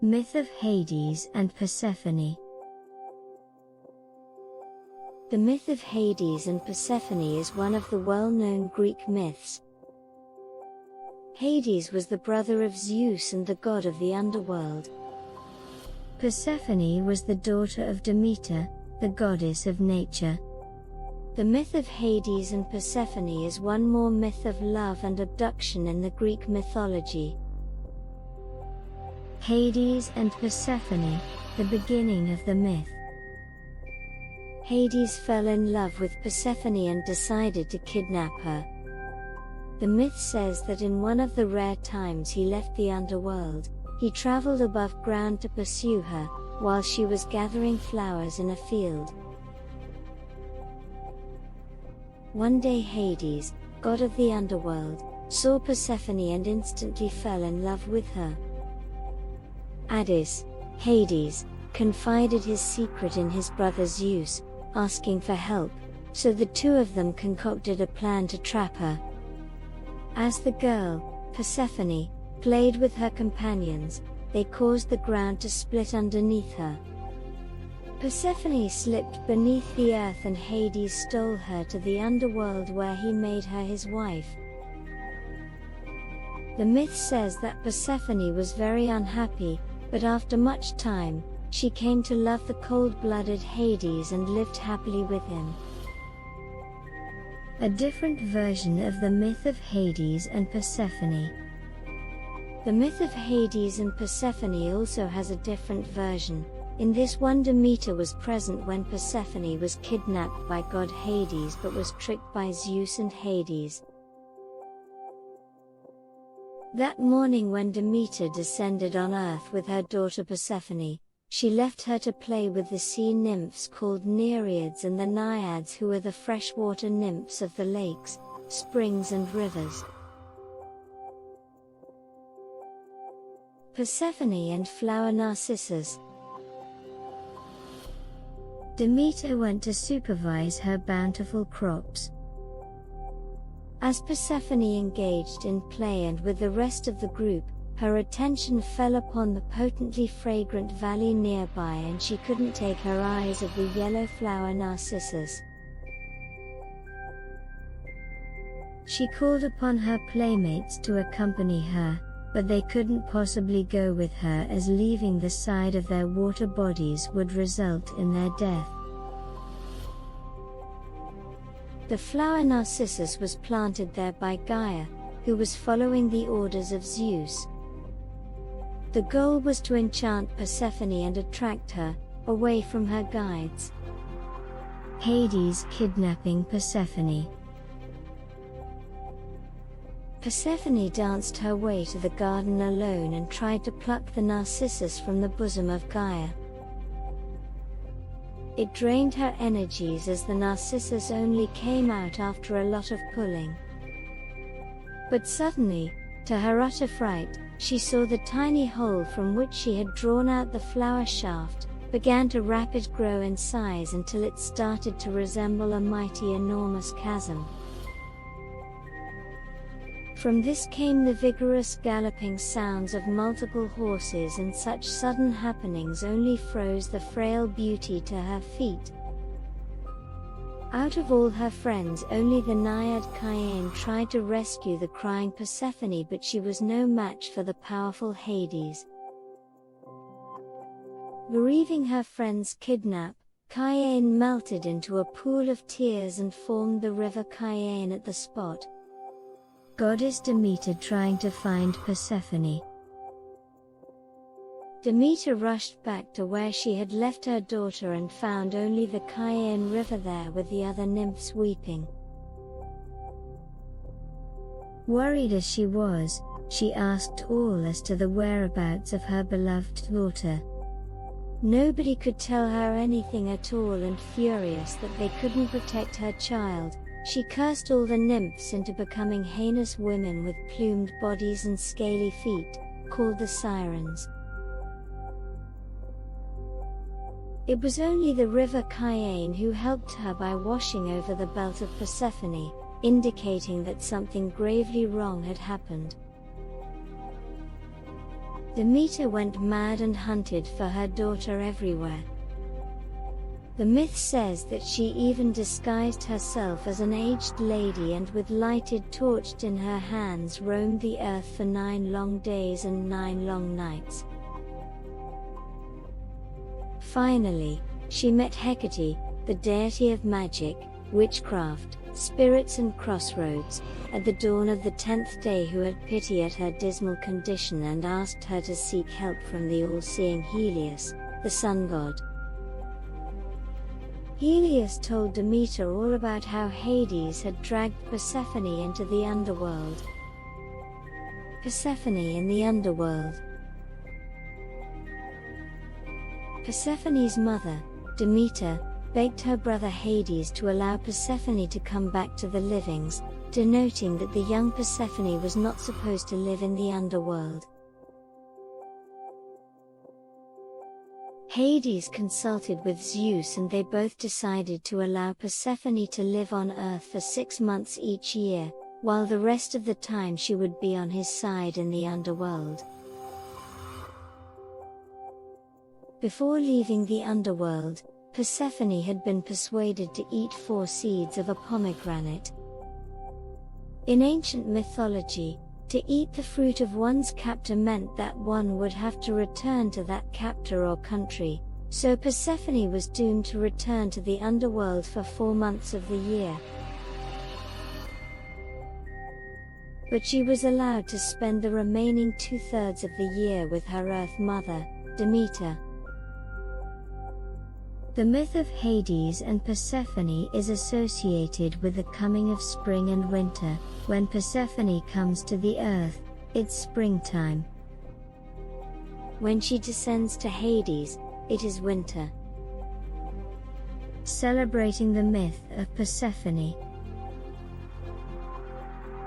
Myth of Hades and Persephone. The myth of Hades and Persephone is one of the well-known Greek myths. Hades was the brother of Zeus and the god of the underworld. Persephone was the daughter of Demeter, the goddess of nature. The myth of Hades and Persephone is one more myth of love and abduction in the Greek mythology. Hades and Persephone, the beginning of the myth. Hades fell in love with Persephone and decided to kidnap her. The myth says that in one of the rare times he left the underworld, he traveled above ground to pursue her, while she was gathering flowers in a field. One day Hades, god of the underworld, saw Persephone and instantly fell in love with her. Hades, confided his secret in his brother Zeus, asking for help, so the two of them concocted a plan to trap her. As the girl, Persephone, played with her companions, they caused the ground to split underneath her. Persephone slipped beneath the earth and Hades stole her to the underworld where he made her his wife. The myth says that Persephone was very unhappy, but after much time, she came to love the cold-blooded Hades and lived happily with him. A different version of the myth of Hades and Persephone. The myth of Hades and Persephone also has a different version. In this one, Demeter was present when Persephone was kidnapped by god Hades but was tricked by Zeus and Hades. That morning when Demeter descended on earth with her daughter Persephone, she left her to play with the sea nymphs called Nereids and the Naiads, who are the freshwater nymphs of the lakes, springs and rivers. Persephone and flower Narcissus. Demeter went to supervise her bountiful crops. As Persephone engaged in play and with the rest of the group, her attention fell upon the potently fragrant valley nearby and she couldn't take her eyes off the yellow flower Narcissus. She called upon her playmates to accompany her, but they couldn't possibly go with her as leaving the side of their water bodies would result in their death. The flower Narcissus was planted there by Gaia, who was following the orders of Zeus. The goal was to enchant Persephone and attract her away from her guides. Hades kidnapping Persephone. Persephone danced her way to the garden alone and tried to pluck the Narcissus from the bosom of Gaia. It drained her energies as the Narcissus only came out after a lot of pulling. But suddenly, to her utter fright, she saw the tiny hole from which she had drawn out the flower shaft, began to rapidly grow in size until it started to resemble a mighty enormous chasm. From this came the vigorous galloping sounds of multiple horses, and such sudden happenings only froze the frail beauty to her feet. Out of all her friends, only the naiad Cyane tried to rescue the crying Persephone, but she was no match for the powerful Hades. Bereaving her friend's kidnap, Cyane melted into a pool of tears and formed the river Cyane at the spot. Goddess Demeter trying to find Persephone. Demeter rushed back to where she had left her daughter and found only the Cyane river there with the other nymphs weeping. Worried as she was, she asked all as to the whereabouts of her beloved daughter. Nobody could tell her anything at all, and furious that they couldn't protect her child, she cursed all the nymphs into becoming heinous women with plumed bodies and scaly feet, called the sirens. It was only the river Cyane who helped her by washing over the belt of Persephone, indicating that something gravely wrong had happened. Demeter went mad and hunted for her daughter everywhere. The myth says that she even disguised herself as an aged lady and with lighted torch in her hands roamed the earth for 9 long days and 9 long nights. Finally, she met Hecate, the deity of magic, witchcraft, spirits and crossroads, at the dawn of the 10th day, who had pity at her dismal condition and asked her to seek help from the all-seeing Helios, the sun god. Helios told Demeter all about how Hades had dragged Persephone into the underworld. Persephone in the underworld. Persephone's mother, Demeter, begged her brother Hades to allow Persephone to come back to the livings, denoting that the young Persephone was not supposed to live in the underworld. Hades consulted with Zeus and they both decided to allow Persephone to live on Earth for 6 months each year, while the rest of the time she would be on his side in the underworld. Before leaving the underworld, Persephone had been persuaded to eat 4 seeds of a pomegranate. In ancient mythology, to eat the fruit of one's captor meant that one would have to return to that captor or country, so Persephone was doomed to return to the underworld for 4 months of the year. But she was allowed to spend the remaining 2/3 of the year with her Earth mother, Demeter. The myth of Hades and Persephone is associated with the coming of spring and winter. When Persephone comes to the earth, it's springtime. When she descends to Hades, it is winter. Celebrating the myth of Persephone.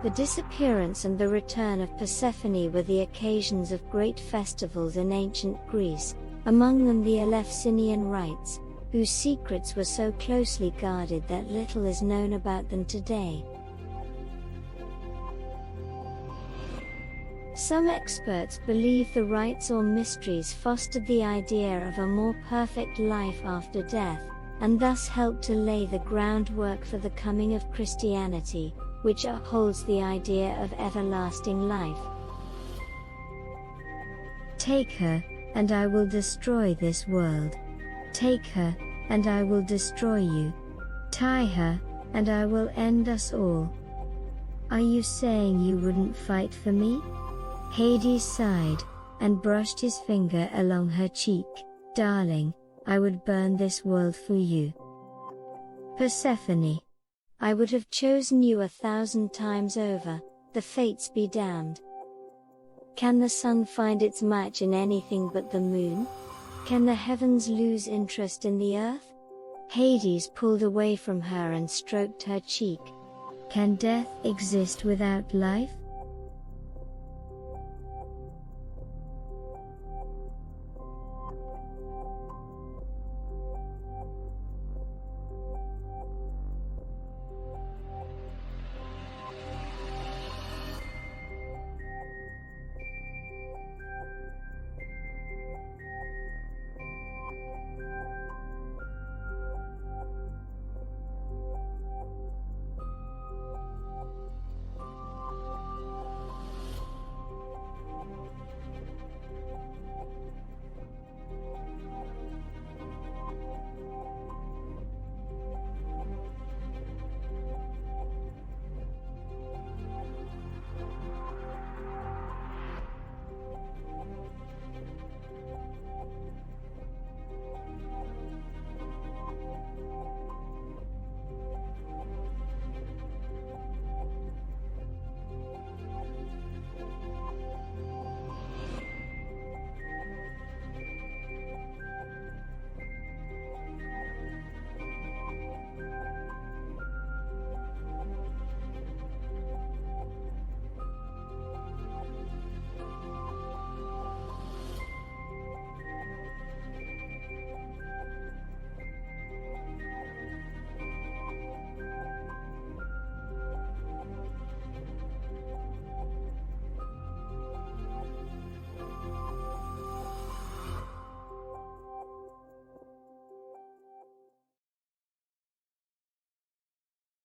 The disappearance and the return of Persephone were the occasions of great festivals in ancient Greece, among them the Eleusinian rites, whose secrets were so closely guarded that little is known about them today. Some experts believe the rites or mysteries fostered the idea of a more perfect life after death, and thus helped to lay the groundwork for the coming of Christianity, which upholds the idea of everlasting life. Take her, and I will destroy this world. Take her, and I will destroy you. Tie her, and I will end us all. Are you saying you wouldn't fight for me? Hades sighed, and brushed his finger along her cheek. Darling, I would burn this world for you. Persephone, I would have chosen you 1,000 times over, the fates be damned. Can the sun find its match in anything but the moon? Can the heavens lose interest in the earth? Hades pulled away from her and stroked her cheek. Can death exist without life?